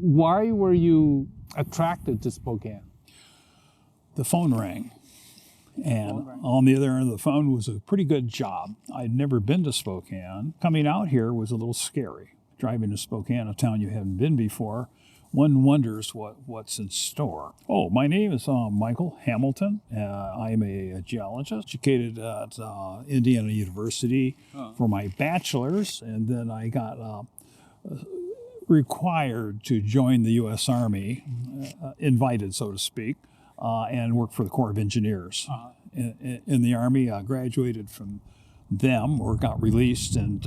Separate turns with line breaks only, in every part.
Why were you attracted to Spokane?
The phone rang, and on the other end of the phone was a pretty good job. I'd never been to Spokane. Coming out here was a little scary. Driving to Spokane, a town you haven't been before, one wonders what's in store. Oh, my name is Michael Hamilton. I'm a geologist, educated at Indiana University for my bachelor's, and then I got required to join the U.S. Army, invited, so to speak, and work for the Corps of Engineers. In the Army, I graduated from them or got released and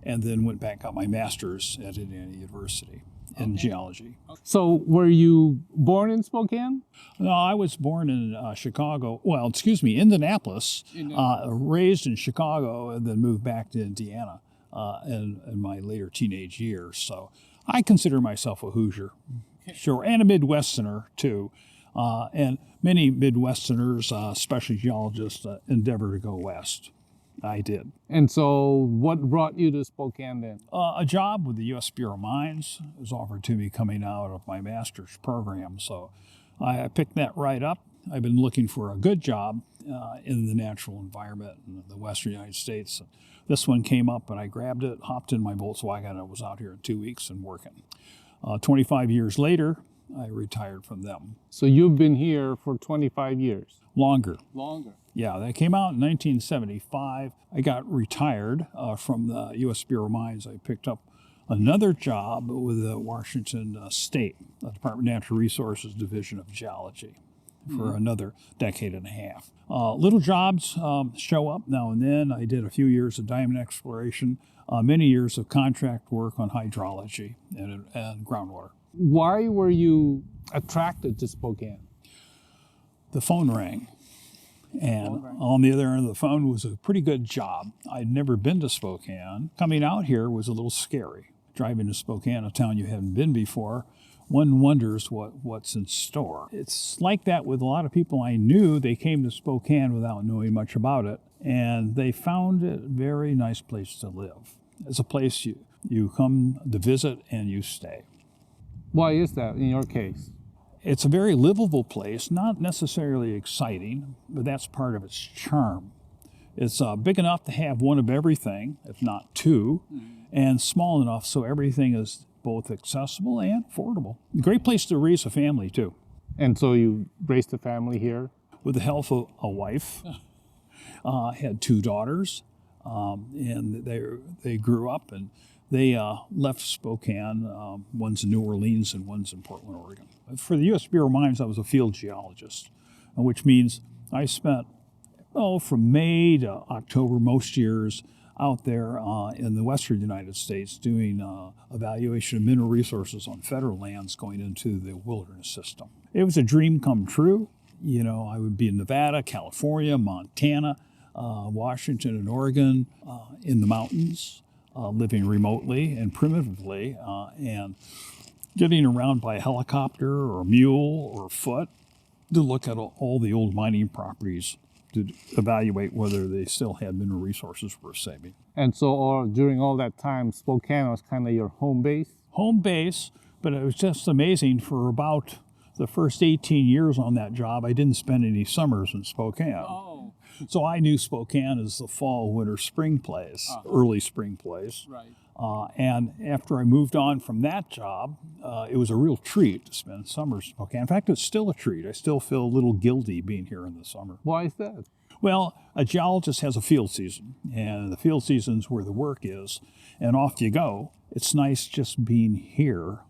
then went back, got my master's at Indiana University in geology.
So were you born in Spokane?
No, I was born in Chicago, Indianapolis, raised in Chicago, and then moved back to Indiana in my later teenage years. So I consider myself a Hoosier, sure, and a Midwesterner too. And many Midwesterners, especially geologists, endeavor to go west. I did.
And so what brought you to Spokane then?
A job with the U.S. Bureau of Mines was offered to me coming out of my master's program. So I picked that right up. I've been looking for a good job in the natural environment in the western United States. This one came up and I grabbed it, hopped in my Volkswagen, and I was out here in 2 weeks and working. 25 years later, I retired from them.
So you've been here for 25 years?
Longer.
Longer.
Yeah, that came out in 1975. I got retired from the U.S. Bureau of Mines. I picked up another job with the Washington State Department of Natural Resources Division of Geology for another decade and a half. Little jobs show up now and then. I did a few years of diamond exploration, many years of contract work on hydrology and groundwater.
Why were you attracted to Spokane?
The phone rang, and on the other end of the phone was a pretty good job. I'd never been to Spokane. Coming out here was a little scary. Driving to Spokane, a town you haven't been before, one wonders what's in store. It's like that with a lot of people I knew. They came to Spokane without knowing much about it, and they found it a very nice place to live. It's a place you come to visit and you stay.
Why is that in your case?
It's a very livable place, not necessarily exciting, but that's part of its charm. It's big enough to have one of everything, if not two, and small enough so everything is both accessible and affordable. Great place to raise a family, too.
And so you raised a family here?
With the help of a wife, had 2 daughters, and they grew up and they left Spokane. One's in New Orleans and one's in Portland, Oregon. For the U.S. Bureau of Mines, I was a field geologist, which means I spent, from May to October most years out there in the western United States doing evaluation of mineral resources on federal lands going into the wilderness system. It was a dream come true. You know, I would be in Nevada, California, Montana, Washington, and Oregon in the mountains. Living remotely and primitively, and getting around by helicopter or mule or foot to look at all the old mining properties to evaluate whether they still had mineral resources worth saving.
And so during all that time, Spokane was kind of your home base?
Home base, but it was just amazing. For about the first 18 years on that job, I didn't spend any summers in Spokane.
Oh.
So I knew Spokane as the fall, winter, spring place, early spring place.
Right.
And after I moved on from that job, it was a real treat to spend summers in Spokane. In fact, it's still a treat. I still feel a little guilty being here in the summer.
Why is that?
Well, a geologist has a field season, and the field season's where the work is, and off you go. It's nice just being here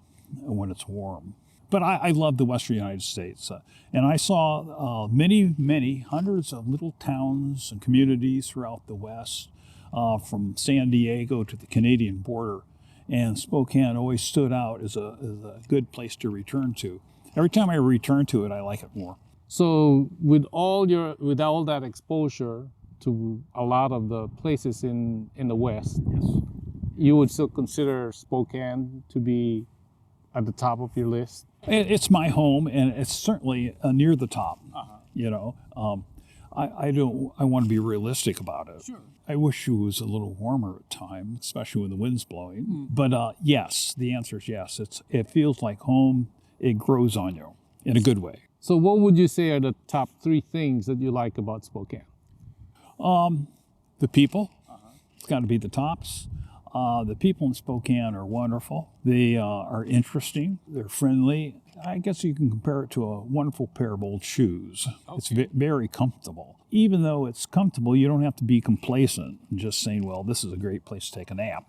when it's warm. But I love the western United States, and I saw many hundreds of little towns and communities throughout the West, from San Diego to the Canadian border, and Spokane always stood out as a good place to return to. Every time I return to it, I like it more.
So with all that exposure to a lot of the places in the West,
Yes.
you would still consider Spokane to be at the top of your list? It's
my home, and it's certainly near the top. You know, I want to be realistic about it.
Sure.
I wish it was a little warmer at times, especially when the wind's blowing. But yes, the answer is yes. It feels like home. It grows on you in a good way.
So what would you say are the top 3 things that you like about Spokane?
The people, it's got to be the tops. The people in Spokane are wonderful. They are interesting. They're friendly. I guess you can compare it to a wonderful pair of old shoes. Okay. It's very comfortable. Even though it's comfortable, you don't have to be complacent and just saying, well, this is a great place to take a nap.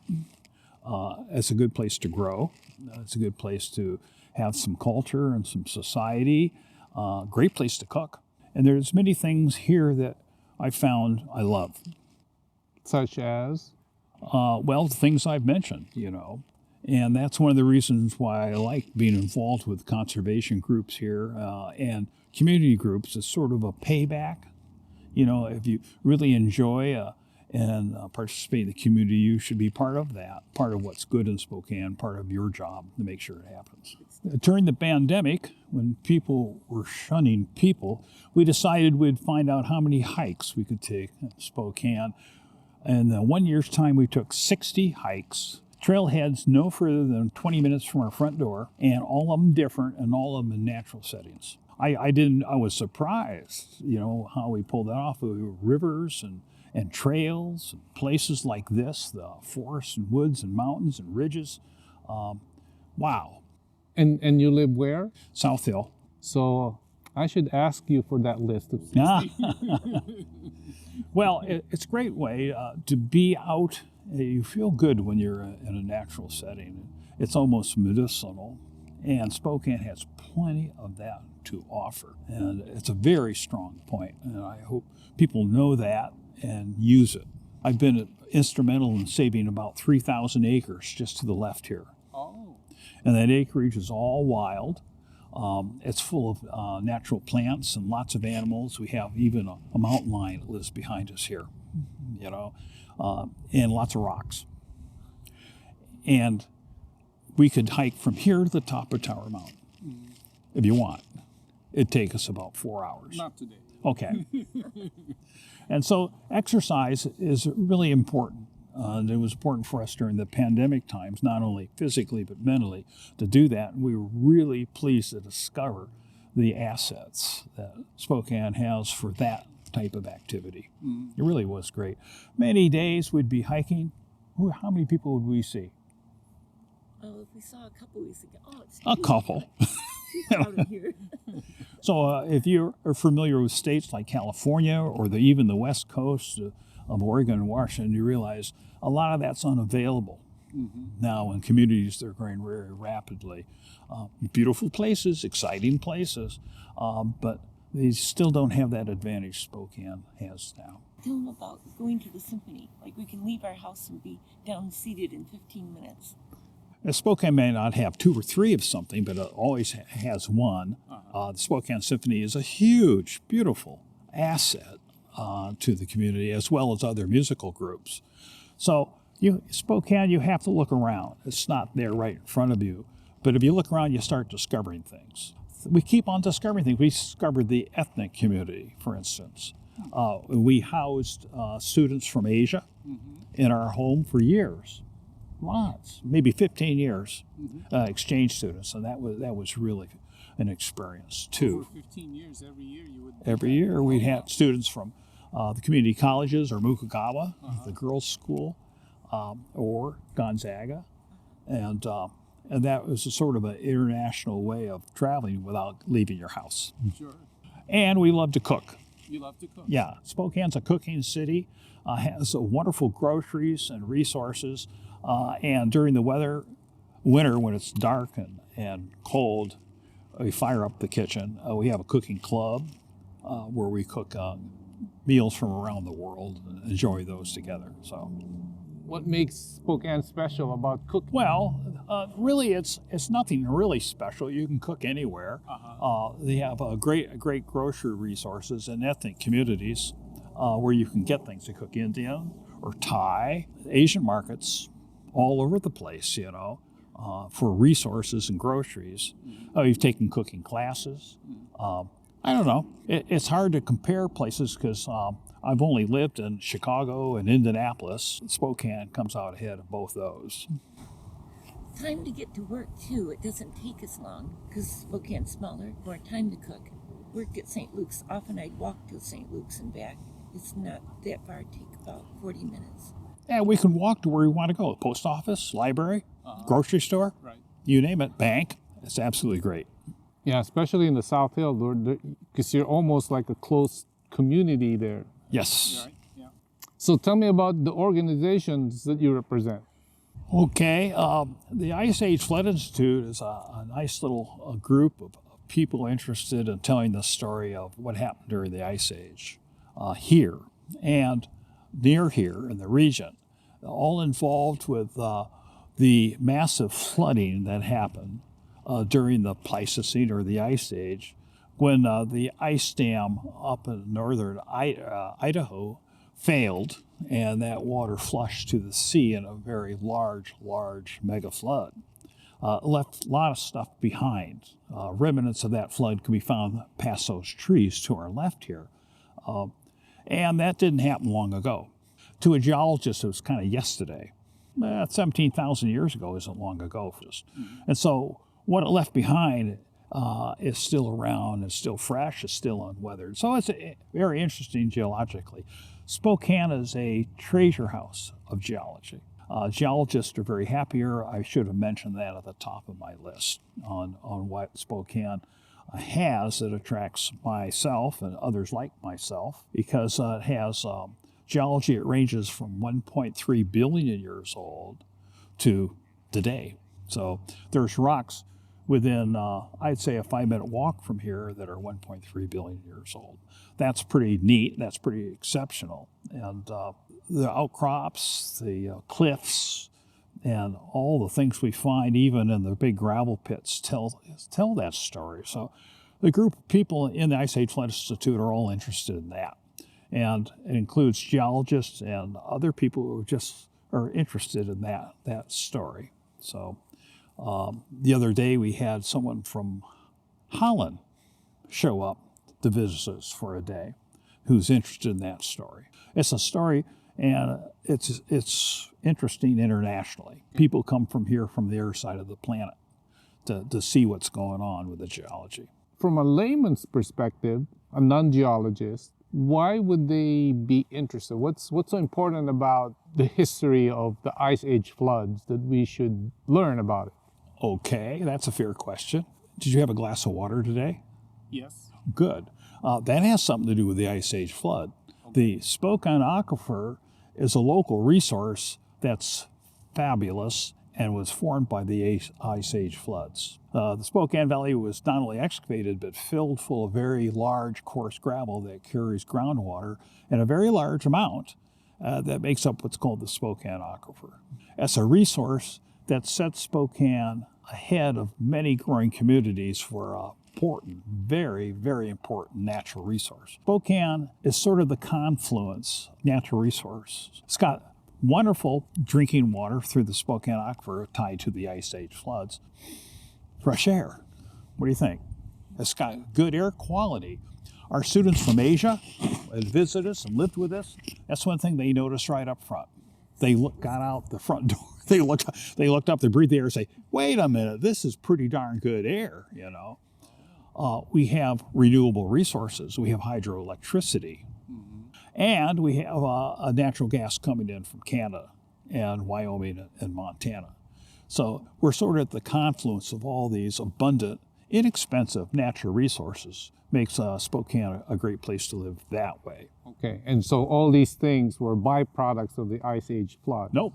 It's a good place to grow. It's a good place to have some culture and some society. Great place to cook. And there's many things here that I found I love.
Such as?
Well, the things I've mentioned, you know. And that's one of the reasons why I like being involved with conservation groups here and community groups. It's sort of a payback. You know, if you really enjoy and participate in the community, you should be part of that, part of what's good in Spokane, part of your job to make sure it happens. During the pandemic, when people were shunning people, we decided we'd find out how many hikes we could take in Spokane. And in 1 year's time, we took 60 hikes, trailheads no further than 20 minutes from our front door, and all of them different and all of them in natural settings. I was surprised, you know, how we pulled that off. We were rivers and trails and places like this, the forests and woods and mountains and ridges. Wow.
And you live where?
South Hill.
So I should ask you for that list of 60.
Well, it's a great way to be out. You feel good when you're in a natural setting. It's almost medicinal. And Spokane has plenty of that to offer. And it's a very strong point. And I hope people know that and use it. I've been instrumental in saving about 3,000 acres just to the left here.
Oh.
And that acreage is all wild. It's full of natural plants and lots of animals. We have even a mountain lion that lives behind us here, you know, and lots of rocks. And we could hike from here to the top of Tower Mountain if you want. It'd take us about 4 hours.
Not today.
Okay. And so exercise is really important. And it was important for us during the pandemic times, not only physically but mentally, to do that. And we were really pleased to discover the assets that Spokane has for that type of activity. It really was great. Many days we'd be hiking. How many people would we see?
Oh, we saw a couple weeks ago. Oh, it's
A couple.
out of here.
So if you're familiar with states like California or even the West Coast of Oregon and Washington, you realize a lot of that's unavailable now in communities that are growing very rapidly. Beautiful places, exciting places, but they still don't have that advantage Spokane has now.
Tell them about going to the symphony. Like we can leave our house and be down seated in 15 minutes.
Spokane may not have 2 or 3 of something, but it always has one. The Spokane Symphony is a huge, beautiful asset to the community, as well as other musical groups. So Spokane, you have to look around. It's not there right in front of you. But if you look around, you start discovering things. We keep on discovering things. We discovered the ethnic community, for instance. We housed students from Asia in our home for years. Lots, maybe 15 years, exchange students, and that was really an experience too.
For 15 years, every year you would.
Every year we had students from the community colleges or Mukogawa, the girls' school, or Gonzaga, and that was a sort of an international way of traveling without leaving your house.
Sure.
And we love to cook.
You love to cook.
Yeah, Spokane's a cooking city, has wonderful groceries and resources. And during the winter, when it's dark and cold, we fire up the kitchen. We have a cooking club where we cook meals from around the world and enjoy those together. So,
what makes Spokane special about cooking?
well, really, it's nothing really special. You can cook anywhere. They have great grocery resources and ethnic communities where you can get things to cook Indian or Thai, Asian markets. All over the place, you know, for resources and groceries. We've taken cooking classes. I don't know. It's hard to compare places because I've only lived in Chicago and Indianapolis. Spokane comes out ahead of both those.
Time to get to work too. It doesn't take as long because Spokane's smaller. More time to cook. Work at St. Luke's. Often I'd walk to St. Luke's and back. It's not that far. It'd take about 40 minutes.
And we can walk to where we want to go. Post office, library, grocery store,
Right.
you name it, bank. It's absolutely great.
Yeah, especially in the South Hill, because you're almost like a close community there.
Yes.
Right. Yeah. So tell me about the organizations that you represent.
Okay. The Ice Age Flood Institute is a nice little group of people interested in telling the story of what happened during the Ice Age here and near here in the region, all involved with the massive flooding that happened during the Pleistocene or the Ice Age, when the ice dam up in northern Idaho failed, and that water flushed to the sea in a very large mega flood. Left a lot of stuff behind. Remnants of that flood can be found past those trees to our left here. And that didn't happen long ago. To a geologist, it was kind of yesterday. 17,000 years ago isn't long ago. And so what it left behind is still around, it's still fresh, it's still unweathered. So it's very interesting geologically. Spokane is a treasure house of geology. Geologists are very happy here. I should have mentioned that at the top of my list on what Spokane has that attracts myself and others like myself, because it has geology. It ranges from 1.3 billion years old to today. So there's rocks within, I'd say, a 5-minute walk from here that are 1.3 billion years old. That's pretty neat. That's pretty exceptional. And the outcrops, the cliffs, and all the things we find, even in the big gravel pits, tell that story. So the group of people in the Ice Age Flood Institute are all interested in that. And it includes geologists and other people who just are interested in that story. So the other day we had someone from Holland show up to visit us for a day who's interested in that story. It's a story, and it's interesting internationally. People come from here, from the other side of the planet, to see what's going on with the geology.
From a layman's perspective, a non-geologist, why would they be interested? What's so important about the history of the Ice Age floods that we should learn about it?
Okay, that's a fair question. Did you have a glass of water today?
Yes.
Good. That has something to do with the Ice Age flood. The Spokane Aquifer is a local resource that's fabulous and was formed by the Ice Age floods. The Spokane Valley was not only excavated, but filled full of very large, coarse gravel that carries groundwater in a very large amount that makes up what's called the Spokane Aquifer. That's a resource that sets Spokane ahead of many growing communities for a important, very, very important natural resource. Spokane is sort of the confluence natural resource. It's got wonderful drinking water through the Spokane Aquifer tied to the Ice Age floods. Fresh air. What do you think? It's got good air quality. Our students from Asia had visited us and lived with us. That's one thing they noticed right up front. They got out the front door. They looked up, they breathed the air and say, wait a minute, this is pretty darn good air, you know. We have renewable resources. We have hydroelectricity. And we have a natural gas coming in from Canada and Wyoming and Montana. So we're sort of at the confluence of all these abundant, inexpensive natural resources. Makes Spokane a great place to live that way.
Okay, and so all these things were byproducts of the Ice Age flood?
Nope,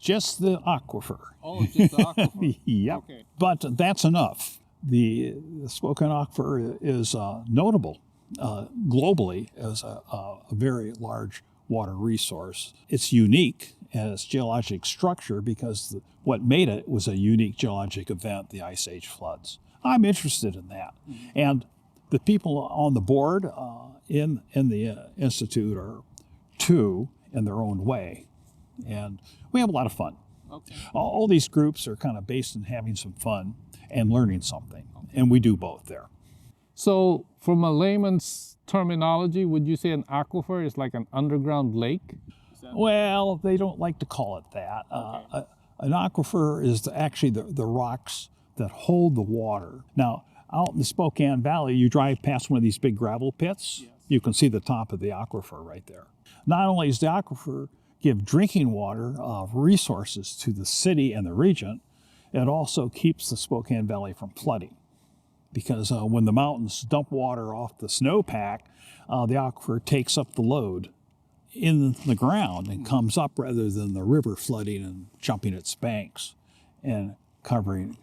just the aquifer.
Oh, just the aquifer.
Yep, okay. But that's enough. The Spokane Aquifer is notable globally as a very large water resource. It's unique in its geologic structure because what made it was a unique geologic event, the Ice Age floods. I'm interested in that. And the people on the board in the Institute are two in their own way. And we have a lot of fun.
Okay.
All these groups are kind of based in having some fun and learning something. And we do both there.
So, from a layman's terminology, would you say an aquifer is like an underground lake?
Well, they don't like to call it that. An aquifer is actually the rocks that hold the water. Now, out in the Spokane Valley, you drive past one of these big gravel pits, you can see the top of the aquifer right there. Not only does the aquifer give drinking water resources to the city and the region, it also keeps the Spokane Valley from flooding. Because when the mountains dump water off the snowpack, the aquifer takes up the load in the ground and comes up rather than the river flooding and jumping its banks and covering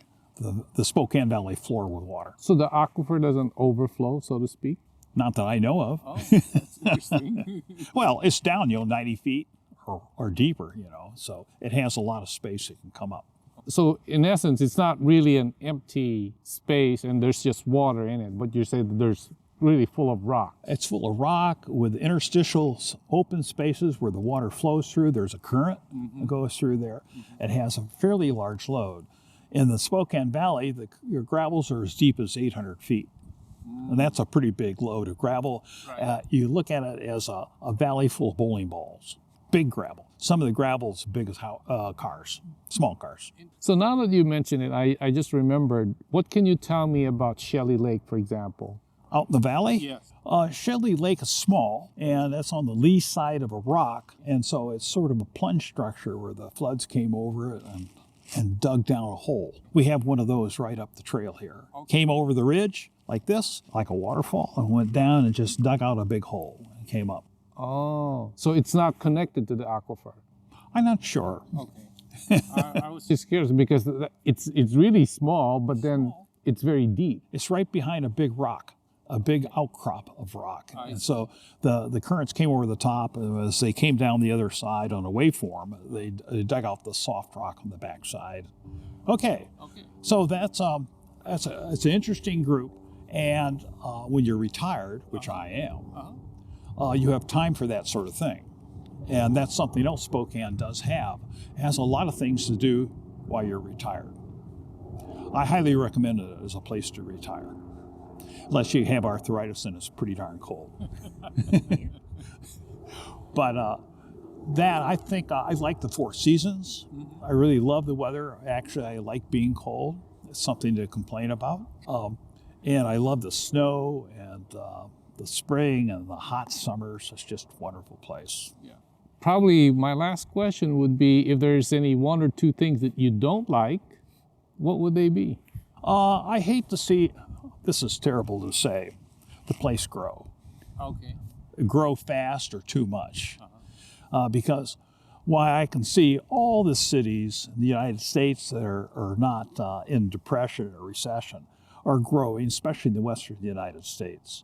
the Spokane Valley floor with water.
So the aquifer doesn't overflow, so to speak?
Not that I know of.
Oh, that's interesting.
Well, it's down, 90 feet or deeper, so it has a lot of space that can come up.
So in essence, it's not really an empty space and there's just water in it, but you say that there's really full of rock.
It's full of rock with interstitial open spaces where the water flows through. There's a current that goes through there. It has a fairly large load. In the Spokane Valley, your gravels are as deep as 800 feet. And that's a pretty big load of gravel.
Right.
You look at it as a valley full of bowling balls, big gravel. Some of the gravel is as big as cars, small cars.
So now that you mention it, I just remembered, what can you tell me about Shelley Lake, for example?
Out in the valley?
Yes.
Shelley Lake is small, and that's on the lee side of a rock, and so it's sort of a plunge structure where the floods came over it and dug down a hole. We have one of those right up the trail here. Okay. Came over the ridge like this, like a waterfall, and went down and just dug out a big hole and came up.
Oh, so it's not connected to the aquifer?
I'm not sure.
Okay. I was just curious because it's really small, but then it's very deep.
It's right behind a big rock, a big outcrop of rock. And so the currents came over the top, and as they came down the other side on a waveform, they dug out the soft rock on the backside. Okay. So that's an interesting group, and when you're retired, which I am, you have time for that sort of thing. And that's something else Spokane does have. It has a lot of things to do while you're retired. I highly recommend it as a place to retire. Unless you have arthritis and it's pretty darn cold. But I think I like the four seasons. I really love the weather. Actually, I like being cold. It's something to complain about. And I love the snow and the spring and the hot summers. It's just a wonderful place.
Yeah. Probably my last question would be, if there's any one or two things that you don't like, what would they be?
I hate to see, this is terrible to say, the place grow.
Okay.
Grow fast or too much. Because while I can see all the cities in the United States that are not in depression or recession are growing, especially in the western United States.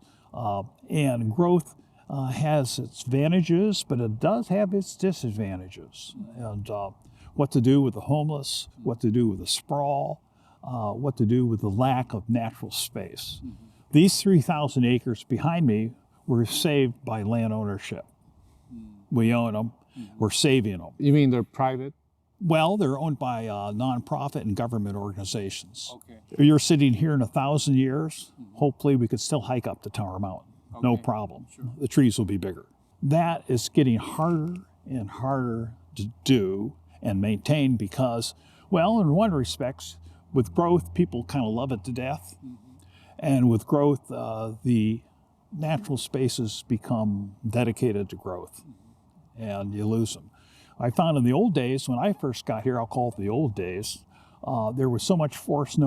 And growth has its advantages, but it does have its disadvantages. And what to do with the homeless, what to do with the sprawl, what to do with the lack of natural space. These 3,000 acres behind me were saved by land ownership. We own them. We're saving them.
You mean they're private?
Well, they're owned by nonprofit and government organizations.
Okay.
You're sitting here in 1,000 years, hopefully we could still hike up to Tower Mountain. Okay. No problem. Sure. The trees will be bigger. That is getting harder and harder to do and maintain because, well, in one respect, with growth, people kind of love it to death. And with growth, the natural spaces become dedicated to growth, and you lose them. I found in the old days, when I first got here, I'll call it the old days, there was so much forest,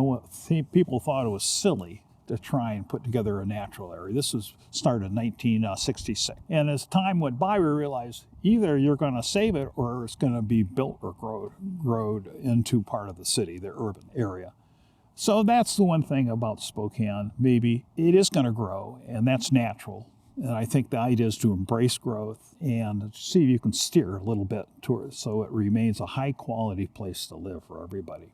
people thought it was silly to try and put together a natural area. This was started in 1966. And as time went by, we realized either you're going to save it or it's going to be built or growed into part of the city, the urban area. So that's the one thing about Spokane. Maybe it is going to grow, and that's natural. And I think the idea is to embrace growth and see if you can steer a little bit towards so it remains a high quality place to live for everybody.